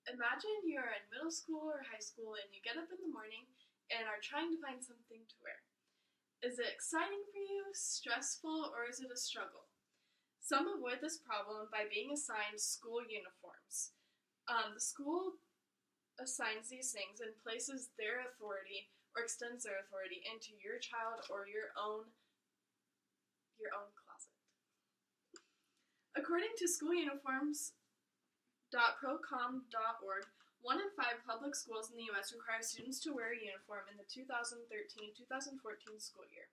Imagine you're in middle school or high school and you get up in the morning and are trying to find something to wear. Is it exciting for you, stressful, or is it a struggle? Some avoid this problem by being assigned school uniforms. The school assigns these things and places their authority or extends their authority into your child or your own closet. According to schooluniforms.procom.org, 1 in 5 public schools in the U.S. require students to wear a uniform in the 2013-2014 school year.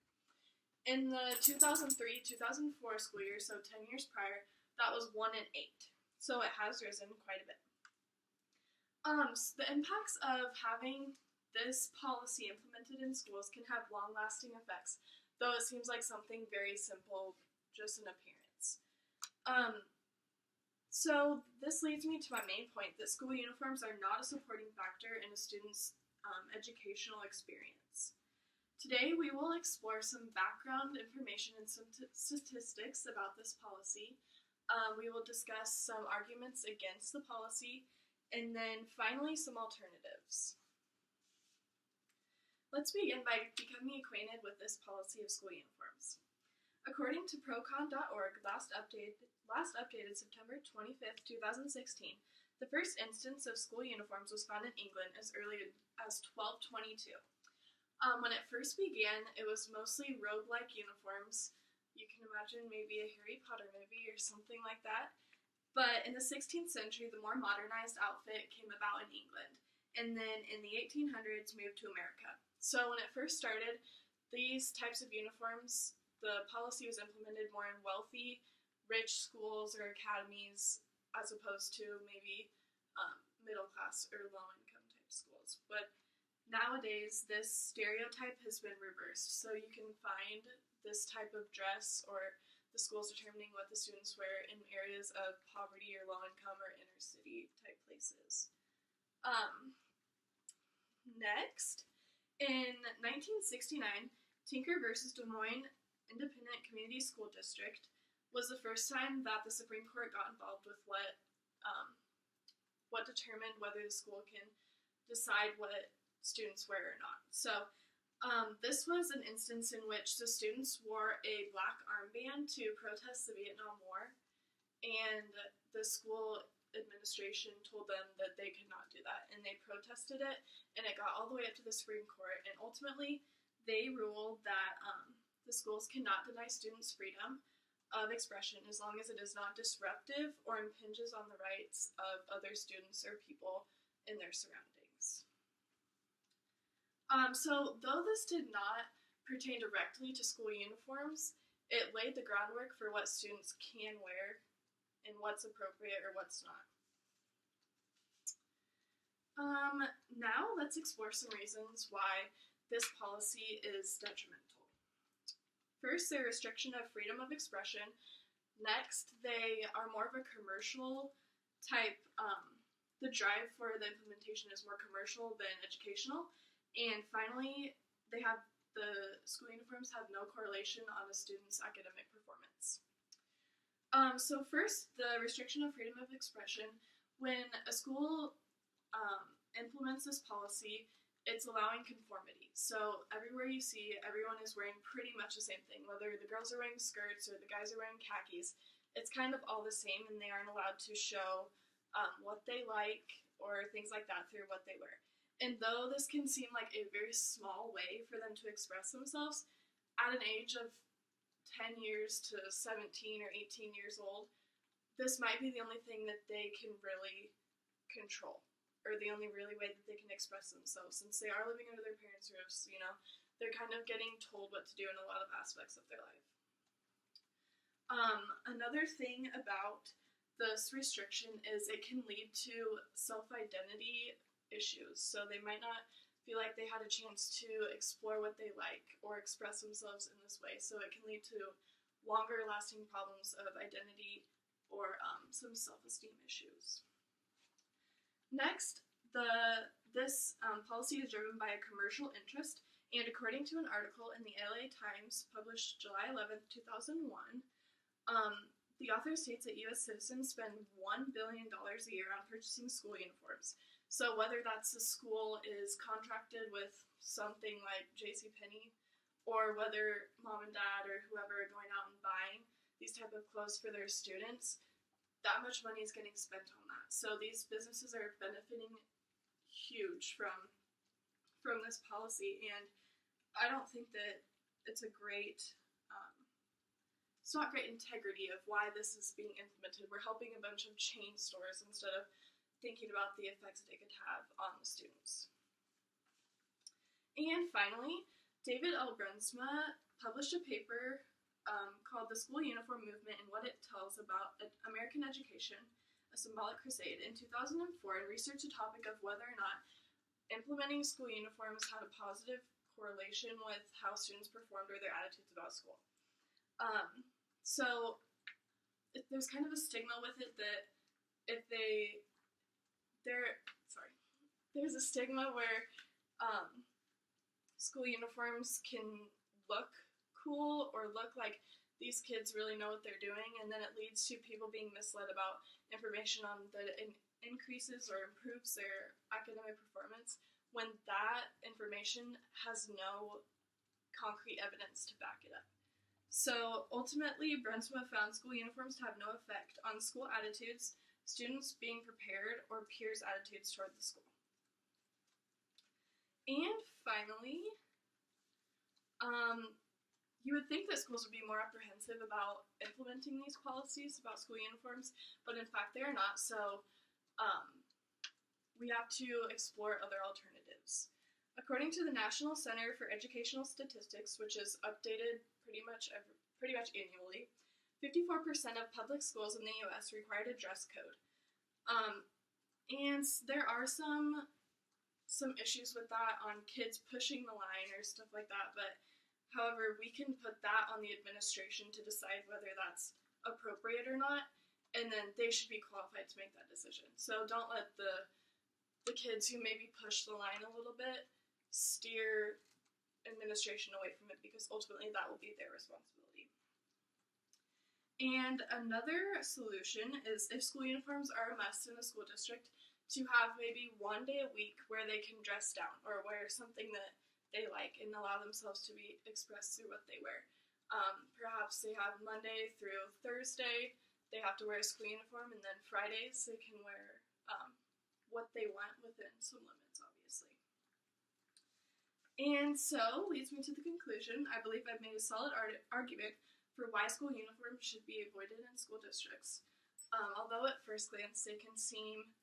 In the 2003-2004 school year, so 10 years prior, that was 1 in 8. So it has risen quite a bit. The impacts of having this policy implemented in schools can have long-lasting effects, though it seems like something very simple, just an appearance. So this leads me to my main point, that school uniforms are not a supporting factor in a student's educational experience. Today we will explore some background information and some statistics about this policy. We will discuss some arguments against the policy, and then finally some alternatives. Let's begin by becoming acquainted with this policy of school uniforms. According to procon.org, last updated September 25th, 2016, the first instance of school uniforms was found in England as early as 1222. When it first began, it was mostly robe-like uniforms. You can imagine maybe a Harry Potter movie or something like that. But in the 16th century, the more modernized outfit came about in England, and then in the 1800s moved to America. So when it first started, these types of uniforms, the policy was implemented more in wealthy, rich schools or academies, as opposed to maybe middle class or low income type schools. But nowadays, this stereotype has been reversed. So you can find this type of dress, or the schools determining what the students wear, in areas of poverty or low income or inner city type places. Next, in 1969, Tinker versus Des Moines Independent Community School District was the first time that the Supreme Court got involved with what determined whether the school can decide what students wear or not. So this was an instance in which the students wore a black armband to protest the Vietnam War, and the school administration told them that they could not do that, and they protested it, and it got all the way up to the Supreme Court, and ultimately they ruled that the schools cannot deny students freedom of expression as long as it is not disruptive or impinges on the rights of other students or people in their surroundings. So though this did not pertain directly to school uniforms, it laid the groundwork for what students can wear and what's appropriate or what's not. Now let's explore some reasons why this policy is detrimental. First, the restriction of freedom of expression. Next, they are more of a commercial type, the drive for the implementation is more commercial than educational. And finally, the school uniforms have no correlation on a student's academic performance. So first, the restriction of freedom of expression. When a school implements this policy, it's allowing conformity. So everywhere you see, everyone is wearing pretty much the same thing. Whether the girls are wearing skirts or the guys are wearing khakis, it's kind of all the same, and they aren't allowed to show what they like or things like that through what they wear. And though this can seem like a very small way for them to express themselves, at an age of 10 years to 17 or 18 years old, this might be the only thing that they can really control, or the only really way that they can express themselves. Since they are living under their parents' roofs, they're kind of getting told what to do in a lot of aspects of their life. Another thing about this restriction is it can lead to self-identity issues. So they might not feel like they had a chance to explore what they like or express themselves in this way. So it can lead to longer lasting problems of identity or some self-esteem issues. Next, this policy is driven by a commercial interest, and according to an article in the LA Times published July 11th, 2001, The author states that U.S. citizens spend $1 billion a year on purchasing school uniforms. So whether that's the school is contracted with something like JCPenney, or whether mom and dad or whoever are going out and buying these type of clothes for their students, that much money is getting spent on that. So these businesses are benefiting huge from this policy, and I don't think that it's a great, it's not great integrity of why this is being implemented. We're helping a bunch of chain stores instead of thinking about the effects that it could have on the students. And finally, David L. Brunsma published a paper called The School Uniform Movement and What It Tells About American Education, a Symbolic Crusade, in 2004, and researched the topic of whether or not implementing school uniforms had a positive correlation with how students performed or their attitudes about school. So there's kind of a stigma with it that if there's a stigma where school uniforms can look cool or look like these kids really know what they're doing, and then it leads to people being misled about information on that it increases or improves their academic performance when that information has no concrete evidence to back it up. So ultimately, Brunsma found school uniforms to have no effect on school attitudes, students being prepared, or peers' attitudes toward the school. And finally, you would think that schools would be more apprehensive about implementing these policies about school uniforms, but in fact they are not, so we have to explore other alternatives. According to the National Center for Educational Statistics, which is updated pretty much annually, 54% of public schools in the U.S. required a dress code. And there are some issues with that on kids pushing the line or stuff like that, but however, we can put that on the administration to decide whether that's appropriate or not, and then they should be qualified to make that decision. So don't let the kids who maybe push the line a little bit steer administration away from it, because ultimately that will be their responsibility. And another solution is, if school uniforms are a must in a school district, to have maybe one day a week where they can dress down or wear something that they like and allow themselves to be expressed through what they wear. Perhaps they have Monday through Thursday, they have to wear a school uniform, and then Fridays they can wear what they want within some limits, obviously. And so, leads me to the conclusion. I believe I've made a solid argument for why school uniforms should be avoided in school districts. Although at first glance they can seem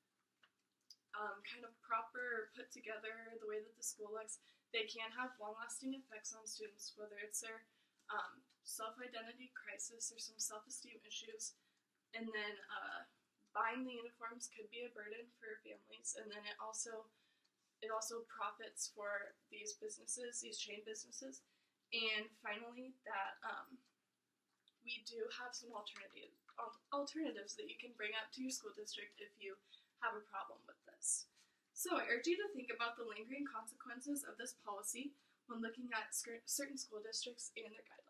kind of proper or put together the way that the school looks, they can have long-lasting effects on students, whether it's their self-identity crisis or some self-esteem issues. And then buying the uniforms could be a burden for families, and then it also profits for these businesses, these chain businesses. And finally, that we do have some alternatives that you can bring up to your school district if you have a problem with this. So I urge you to think about the lingering consequences of this policy when looking at certain school districts and their guidelines.